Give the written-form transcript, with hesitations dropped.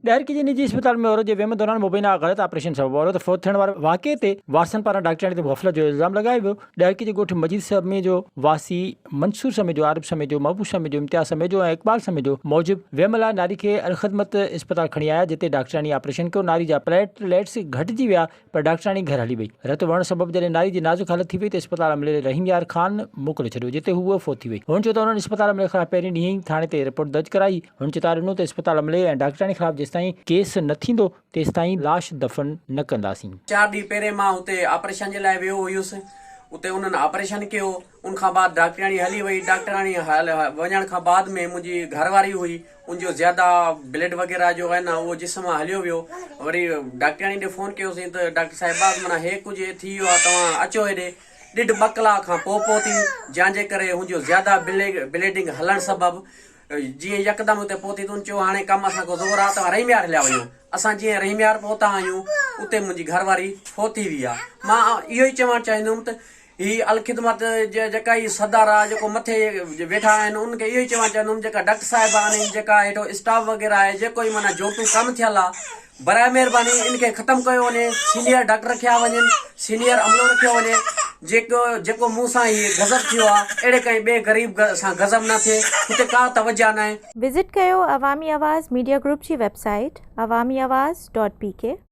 ॾहरकी जे निजी अस्पताल में औरत जे वियम दौरान मुबैना ग़लत ऑपरेशन सबबि औरत फौत थियण वारे वाक़े ते वारसन पारां डॉक्टराणी ते ग़फलत जो इल्ज़ाम लॻायो वियो। ॾहरकी जे ॻोठ मजीद समेत जो वासी मंसूर समेत जो आरिफ समेत जो महबूब समेत जो इम्तियाज़ समेत जो ऐं इक़बाल समेत जो मौजिब वियम लाइ नारी खे अलख़दमत अस्पताल खणी आया, जिते डॉक्टराणी ऑपरेशन कयो। नारी जा प्लेटलेट्स घटिजी विया, पर डॉक्टराणी घर हली वई। रत वहण सबबि जॾहिं नारी जी नाज़ुक हालत थी वई त अस्पताल अमले रहीम यार ख़ान मोकिले छॾियो, जिते हूअ फोत थी वई। हुन चयो त हुननि अस्पताल अमले ख़िलाफ़ पहिरीं ॾींहं ई थाणे ते रिपोर्ट दर्ज कराई। हुन चितार ॾिनो त अस्पताल अमले ऐं डॉक्टराणी ख़िलाफ़ जेसिताईं केस न थींदो तेसिताईं लाश दफ़न न कंदासीं। 4 ॾींहं पहिरें मां हुते ऑपरेशन जे लाइ वियो हुयुसि। उते उन्हनि ऑपरेशन कयो। उनखां बाद डॉक्टराणी हली वई। डॉक्टराणी वञण खां बाद में मुंहिंजी घरवारी हुई, उनजो ज़्यादा ब्लड वग़ैरह जो आहे न उहो जिस्म मां हलियो वियो। वरी डॉक्टराणी ॾे फ़ोन कयोसीं त डॉक्टर साहिबा माना हे कुझु थी वियो आहे, तव्हां अचो हेॾे। 1.5 कलाक खां पोइ पहुती, जंहिंजे करे हुनजो ज़्यादा ब्लीडिंग हलण सबबि जीअं यकदमि हुते पहुती त उन चयो हाणे कमु असांखे ज़ोर आहे, तव्हां रहीम यार हलिया वञो। असां जीअं रहीम यार पहुता आहियूं, उते मुंहिंजी घरवारी फोत थी वई आहे। मां इहो ई चवणु चाहींदुमि त ही अलख़िदमत जेका ही सदार आहे, जेको मथे वेठा आहिनि, उनखे इहो ई चवणु चाहींदुमि जेका डॉक्टर साहिबा आहिनि, जेका हेठो स्टाफ वग़ैरह आहे, जेको ई माना जोतूं कमु थियल आहे, बराए महिरबानी इनखे ख़तमु कयो वञे। सीनियर डॉक्टर रखिया वञनि, सीनियर अमलो रखियो वञे। जेको मूं सां ही गज़ब थियो आहे, अहिड़े कंहिं ॿिए ग़रीब सां गज़ब न थिए, हुते का तवजह न आहे। विज़िट कयो अवामी आवाज़ मीडिया ग्रुप जी वेबसाइट awamiawaz.pk।